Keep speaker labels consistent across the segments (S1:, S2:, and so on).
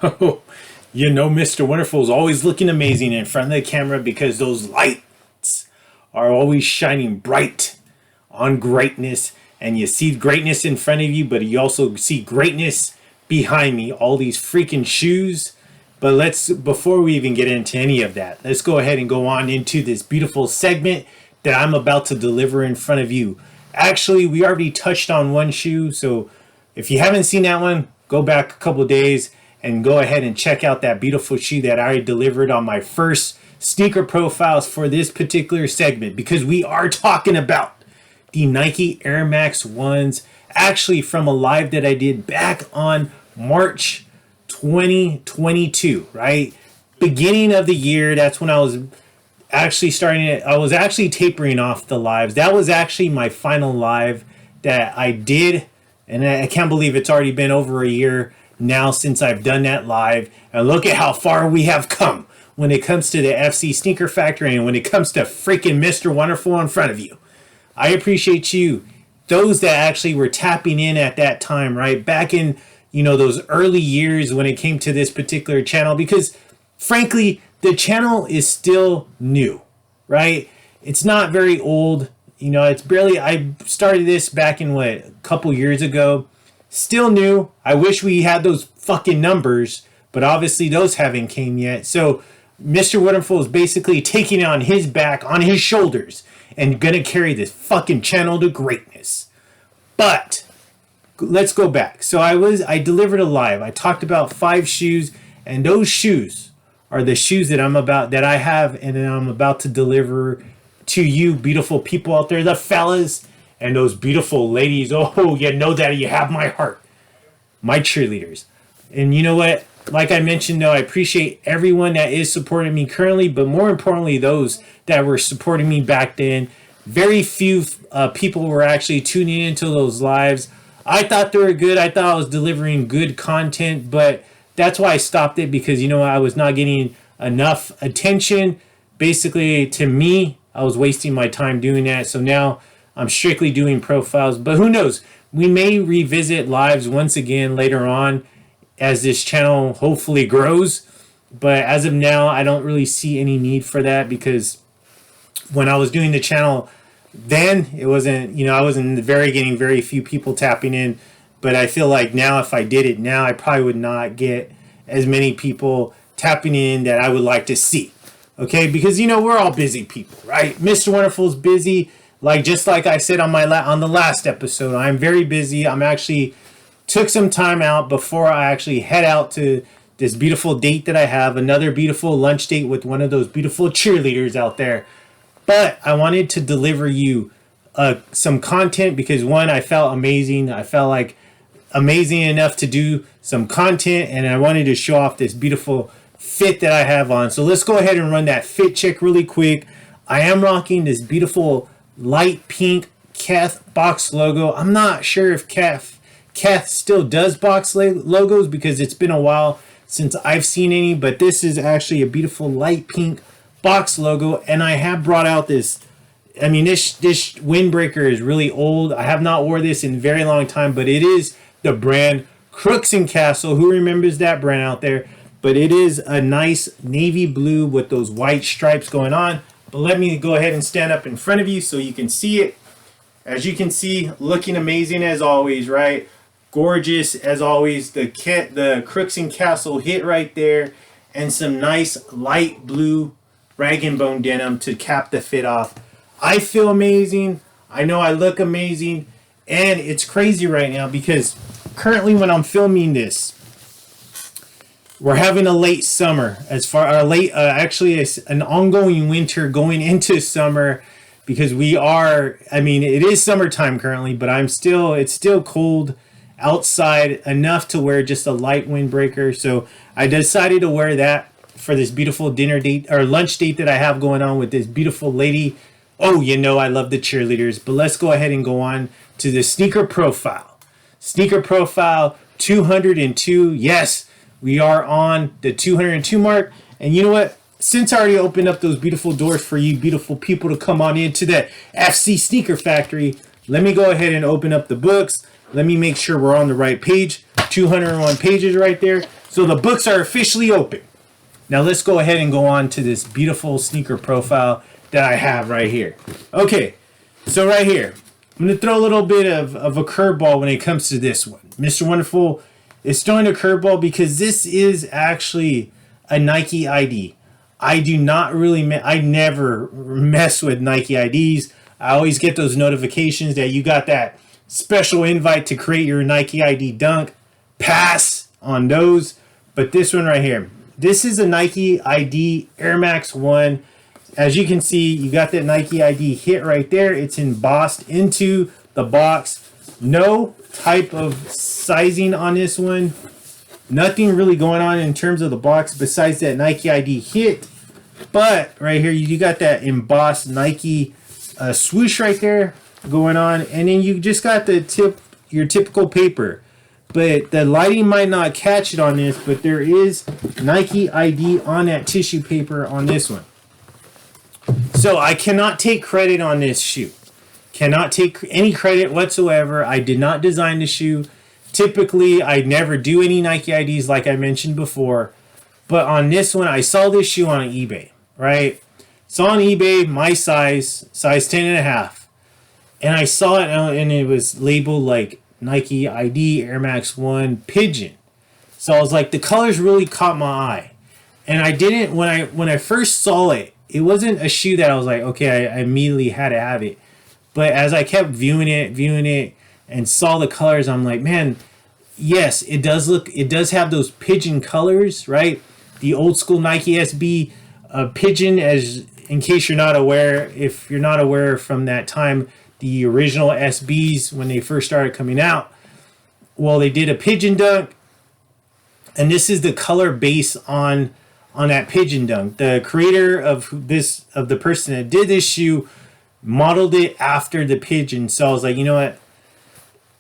S1: Oh, you know, Mr. Wonderful is always looking amazing in front of the camera because those lights are always shining bright on greatness. And you see greatness in front of you, but you also see greatness behind me. All these freaking shoes. But before we even get into any of that, let's go ahead and go on into this beautiful segment that I'm about to deliver in front of you. Actually, we already touched on one shoe, so if you haven't seen that one, go back a couple days and go ahead and check out that beautiful shoe that I delivered on my first sneaker profiles for this particular segment, because we are talking about the Nike Air Max 1s, actually from a live that I did back on March 2022, right? Beginning of the year, that's when I was actually I was actually tapering off the lives. That was actually my final live that I did, and I can't believe it's already been over a year now since I've done that live. And look at how far we have come when it comes to the FC Sneaker Factory and when it comes to freaking Mr. Wonderful in front of you. I appreciate you, those that actually were tapping in at that time, right? Back in, those early years when it came to this particular channel, because frankly, the channel is still new, right? It's not very old. It's barely, I started this back in a couple years ago. Still new. I wish we had those fucking numbers, but obviously those haven't came yet. So Mr. Wonderful is basically taking it on his back, on his shoulders, and gonna carry this fucking channel to greatness. But let's go back. So I delivered a live. I talked about 5 shoes, and those shoes are the shoes that I have and that I'm about to deliver to you beautiful people out there, the fellas and those beautiful ladies. Oh, you know that you have my heart. My cheerleaders. And you know what? Like I mentioned, though, I appreciate everyone that is supporting me currently, but more importantly, those that were supporting me back then. Very few people were actually tuning into those lives. I thought they were good. I thought I was delivering good content, but that's why I stopped it, because, I was not getting enough attention. Basically, to me, I was wasting my time doing that. So now I'm strictly doing profiles, but who knows? We may revisit lives once again later on as this channel hopefully grows. But as of now, I don't really see any need for that, because when I was doing the channel then, it wasn't, I wasn't getting very few people tapping in. But I feel like now, if I did it now, I probably would not get as many people tapping in that I would like to see. Okay, because we're all busy people, right? Mr. Wonderful's busy. Just like I said on on the last episode, I'm very busy. I'm actually took some time out before I actually head out to this beautiful date that I have, another beautiful lunch date with one of those beautiful cheerleaders out there. But I wanted to deliver you some content because, one, I felt amazing. I felt like amazing enough to do some content, and I wanted to show off this beautiful fit that I have on. So let's go ahead and run that fit check really quick. I am rocking this beautiful light pink Keth box logo. I'm not sure if Keth still does box logos, because it's been a while since I've seen any, but this is actually a beautiful light pink box logo. And I have brought out this, this windbreaker is really old. I have not wore this in a very long time, but it is the brand Crooks and Castle. Who remembers that brand out there? But it is a nice navy blue with those white stripes going on. But let me go ahead and stand up in front of you so you can see it. As you can see, looking amazing as always, right? Gorgeous as always. The Crooks and Castle hit right there, and some nice light blue rag and bone denim to cap the fit off. I feel amazing. I know I look amazing, and it's crazy right now because currently when I'm filming this, we're having a late summer, actually an ongoing winter going into summer, because it is summertime currently, but it's still cold outside enough to wear just a light windbreaker. So I decided to wear that for this beautiful dinner date or lunch date that I have going on with this beautiful lady. Oh, I love the cheerleaders. But let's go ahead and go on to the sneaker profile. Sneaker profile 202. Yes, we are on the 202 mark. And you know what? Since I already opened up those beautiful doors for you beautiful people to come on into the FC Sneaker Factory, let me go ahead and open up the books. Let me make sure we're on the right page. 201 pages right there. So the books are officially open. Now let's go ahead and go on to this beautiful sneaker profile that I have right here. Okay, so right here, I'm going to throw a little bit of a curveball when it comes to this one. Mr. Wonderful is throwing a curveball because this is actually a Nike ID. I do not really, I never mess with Nike IDs. I always get those notifications that you got that special invite to create your Nike ID dunk. Pass on those. But this one right here, this is a Nike ID Air Max 1. As you can see, you got that Nike ID hit right there. It's embossed into the box. No type of sizing on this one. Nothing really going on in terms of the box besides that Nike ID hit. But right here, you got that embossed Nike swoosh right there going on. And then you just got the your typical paper. But the lighting might not catch it on this, but there is Nike ID on that tissue paper on this one. So I cannot take credit on this shoe. Cannot take any credit whatsoever. I did not design the shoe. Typically, I never do any Nike IDs like I mentioned before. But on this one, I saw this shoe on eBay, right? Saw on eBay, my size 10.5. And I saw it and it was labeled like Nike ID Air Max 1 Pigeon. So I was like, the colors really caught my eye. And I didn't, when I first saw it, it wasn't a shoe that I was like, okay, I immediately had to have it. But as I kept viewing it, and saw the colors, I'm like, man, yes, it does have those pigeon colors, right? The old school Nike SB Pigeon, as in case you're not aware, if you're not aware from that time, the original SBs, when they first started coming out, well, they did a pigeon dunk, and this is the color base on that pigeon dunk. The creator of the person that did this shoe modeled it after the pigeon. So I was like, you know what?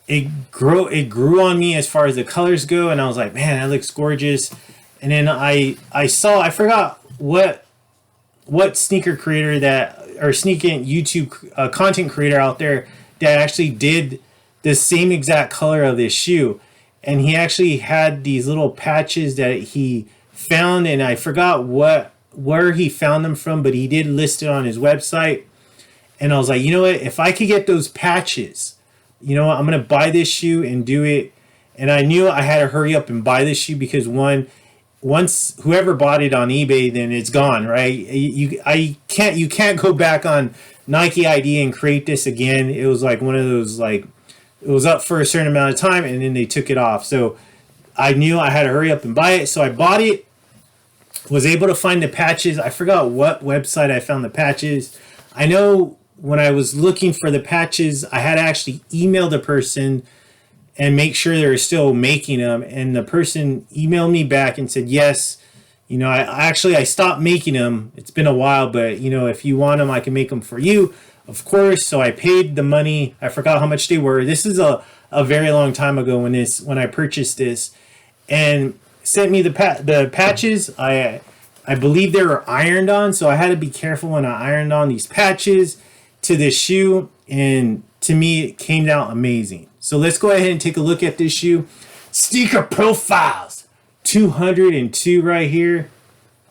S1: It grew on me as far as the colors go, and I was like, man, that looks gorgeous. And then I forgot what sneaker creator sneaker YouTube content creator out there that actually did the same exact color of this shoe. And he actually had these little patches that he found, and I forgot where he found them from, but he did list it on his website. And I was like, you know what? If I could get those patches, you know what? I'm going to buy this shoe and do it. And I knew I had to hurry up and buy this shoe because once whoever bought it on eBay, then it's gone, right? You can't go back on Nike ID and create this again. It was like one of those, like, it was up for a certain amount of time and then they took it off. So I knew I had to hurry up and buy it. So I bought it, was able to find the patches. I forgot what website I found the patches. I know when I was looking for the patches, I had to actually email the person and make sure they were still making them. And the person emailed me back and said, yes, you know, I stopped making them. It's been a while, but, you know, if you want them, I can make them for you, of course. So I paid the money. I forgot how much they were. This is a very long time ago when I purchased this, and sent me the patches. I believe they were ironed on, so I had to be careful when I ironed on these patches to this shoe, and to me it came out amazing. So let's go ahead and take a look at this shoe. Sneaker profiles 202 right here.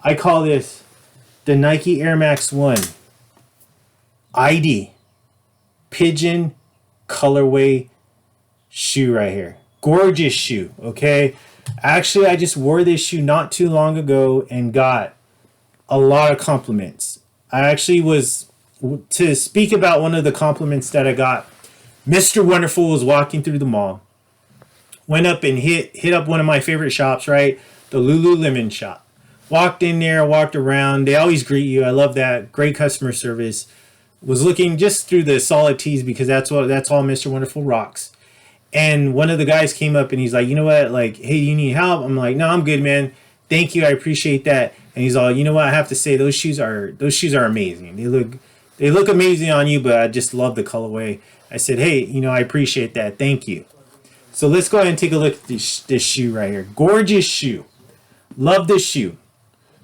S1: I call this the Nike Air Max 1 ID Pigeon colorway shoe right here. Gorgeous shoe, okay? Actually, I just wore this shoe not too long ago and got a lot of compliments. I actually was, to speak about one of the compliments that I got, Mr. Wonderful was walking through the mall, went up and hit up one of my favorite shops, right? The Lululemon shop. Walked in there, walked around. They always greet you. I love that. Great customer service. Was looking just through the solid tees because that's all Mr. Wonderful rocks. And one of the guys came up and he's like, you know what? Like, hey, you need help? I'm like, no, I'm good, man. Thank you. I appreciate that. And he's all, you know what? I have to say, those shoes are amazing. They look amazing on you, but I just love the colorway. I said, hey, you know, I appreciate that. Thank you. So let's go ahead and take a look at this shoe right here. Gorgeous shoe. Love this shoe.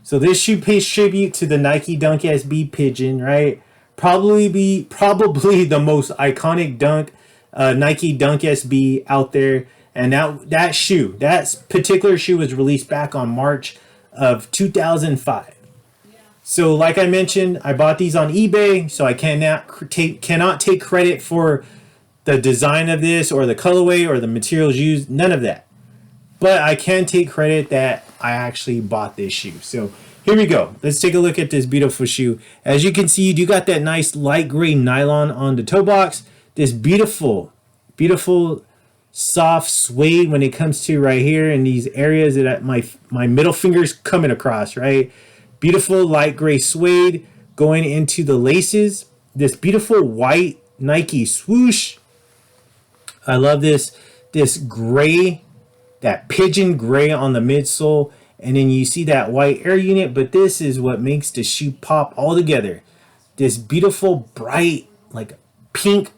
S1: So this shoe pays tribute to the Nike Dunk SB Pigeon, right? Probably the most iconic Nike Dunk SB out there. And that particular shoe was released back on March of 2005. So like I mentioned, I bought these on eBay, so I cannot take credit for the design of this or the colorway or the materials used, none of that. But I can take credit that I actually bought this shoe. So here we go. Let's take a look at this beautiful shoe. As you can see, you do got that nice light gray nylon on the toe box. This beautiful, beautiful soft suede when it comes to right here in these areas that my middle finger's coming across, right? Beautiful light gray suede going into the laces. This beautiful white Nike swoosh. I love this gray, that pigeon gray on the midsole, and then you see that white air unit, but this is what makes the shoe pop all together. This beautiful bright like pink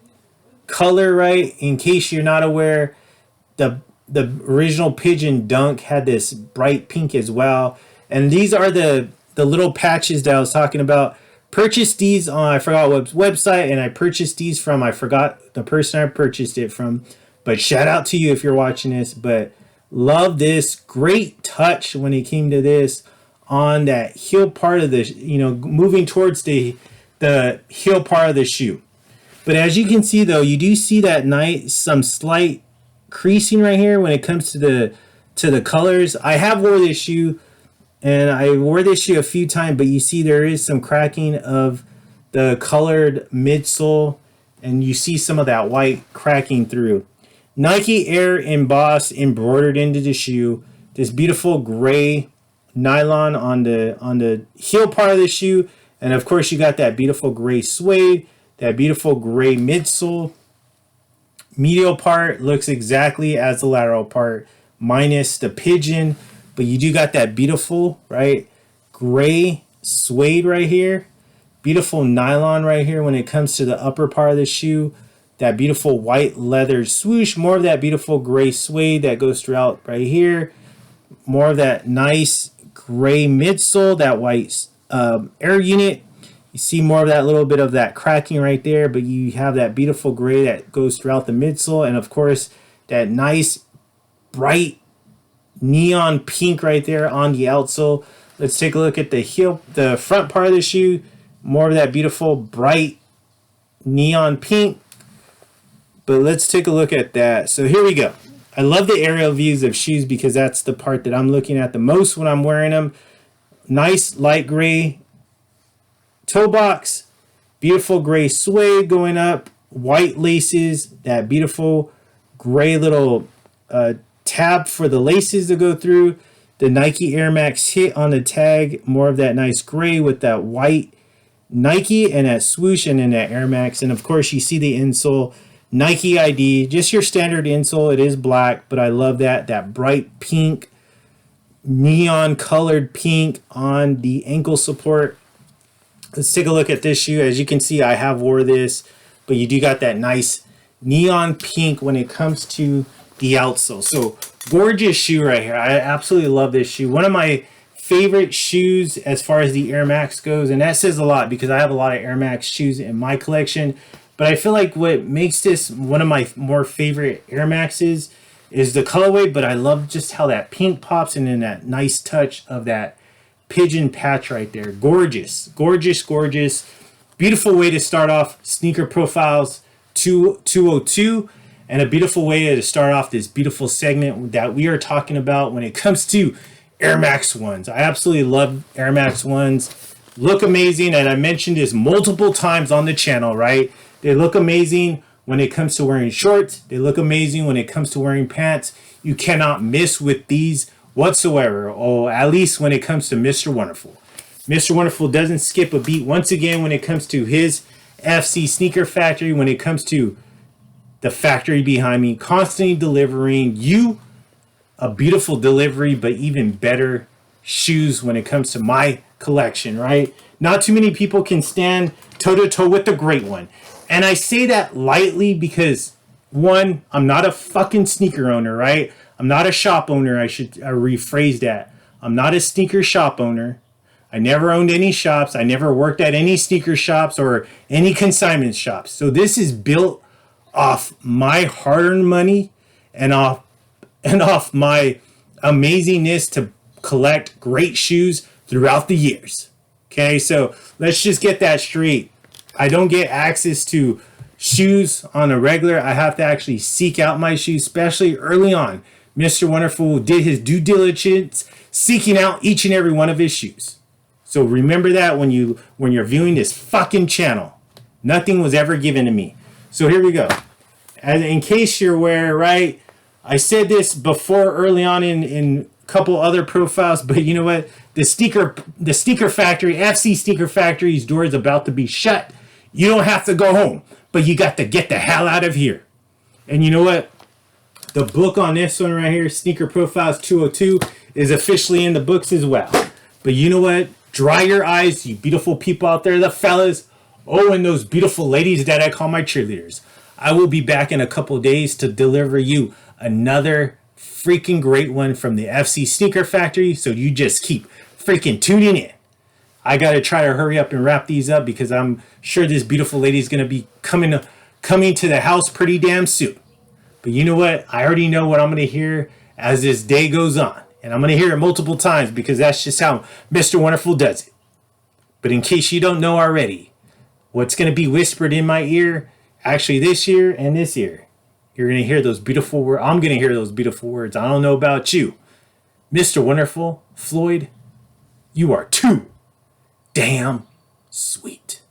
S1: color, right? In case you're not aware, the original Pigeon Dunk had this bright pink as well, and these are the little patches that I was talking about. Purchased these on, I forgot what website, and I purchased these from, I forgot the person I purchased it from, but shout out to you if you're watching this. But love this, great touch when it came to this on that heel part of the, moving towards the heel part of the shoe. But as you can see though, you do see that some slight creasing right here when it comes to the colors. I have wore this shoe, and I wore this shoe a few times, but you see there is some cracking of the colored midsole, and you see some of that white cracking through. Nike Air embossed, embroidered into the shoe. This beautiful gray nylon on the heel part of the shoe, and of course you got that beautiful gray suede, that beautiful gray midsole. Medial part looks exactly as the lateral part, minus the pigeon. But you do got that beautiful, right, gray suede right here. Beautiful nylon right here when it comes to the upper part of the shoe. That beautiful white leather swoosh. More of that beautiful gray suede that goes throughout right here. More of that nice gray midsole, that white air unit. You see more of that little bit of that cracking right there, but you have that beautiful gray that goes throughout the midsole. And of course, that nice bright neon pink right there on the outsole. Let's take a look at the front part of the shoe. More of that beautiful bright neon pink. But let's take a look at that. So here we go. I love the aerial views of shoes because that's the part that I'm looking at the most when I'm wearing them. Nice light gray toe box, beautiful gray suede going up, white laces, that beautiful gray little tab for the laces to go through, the Nike Air Max hit on the tag, more of that nice gray with that white Nike and that swoosh, and then that Air Max. And of course you see the insole, Nike ID, just your standard insole. It is black, but I love that bright pink, neon colored pink on the ankle support. Let's take a look at this shoe. As you can see, I have wore this, but you do got that nice neon pink when it comes to the outsole. So gorgeous shoe right here. I absolutely love this shoe. One of my favorite shoes as far as the Air Max goes, and that says a lot because I have a lot of Air Max shoes in my collection. But I feel like what makes this one of my more favorite Air Maxes is the colorway, but I love just how that pink pops and then that nice touch of that pigeon patch right there. Gorgeous, gorgeous, gorgeous. Beautiful way to start off Sneaker Profiles 202, and a beautiful way to start off this beautiful segment that we are talking about when it comes to Air Max 1s. I absolutely love Air Max 1s. Look amazing, and I mentioned this multiple times on the channel, right? They look amazing when it comes to wearing shorts. They look amazing when it comes to wearing pants. You cannot miss with these whatsoever, or at least when it comes to Mr. Wonderful. Mr. Wonderful doesn't skip a beat once again when it comes to his FC Sneaker Factory, when it comes to the factory behind me, constantly delivering you a beautiful delivery, but even better shoes when it comes to my collection, right? Not too many people can stand toe-to-toe with the great one. And I say that lightly because, one, I'm not a fucking sneaker owner, right? I'm not a shop owner. I should rephrase that. I'm not a sneaker shop owner. I never owned any shops. I never worked at any sneaker shops or any consignment shops. So this is built off my hard-earned money and off and off my amazingness to collect great shoes throughout the years. Okay, so let's just get that straight. I don't get access to shoes on a regular. I have to actually seek out my shoes, especially early on. Mr. Wonderful did his due diligence seeking out each and every one of his shoes. So remember that when you're viewing this fucking channel. Nothing was ever given to me. So here we go. And in case you're aware, right? I said this before early on in a couple other profiles, but you know what? The sneaker factory, FC Sneaker Factory's door is about to be shut. You don't have to go home, but you got to get the hell out of here. And you know what? The book on this one right here, Sneaker Profiles 202, is officially in the books as well. But you know what? Dry your eyes, you beautiful people out there, the fellas. Oh, and those beautiful ladies that I call my cheerleaders. I will be back in a couple days to deliver you another freaking great one from the FC Sneaker Factory. So you just keep freaking tuning in. I got to try to hurry up and wrap these up because I'm sure this beautiful lady is going to be coming to the house pretty damn soon. But you know what? I already know what I'm going to hear as this day goes on. And I'm going to hear it multiple times because that's just how Mr. Wonderful does it. But in case you don't know already, what's going to be whispered in my ear, actually this year and this year, you're going to hear those beautiful words. I'm going to hear those beautiful words. I don't know about you. Mr. Wonderful, Floyd, you are too damn sweet.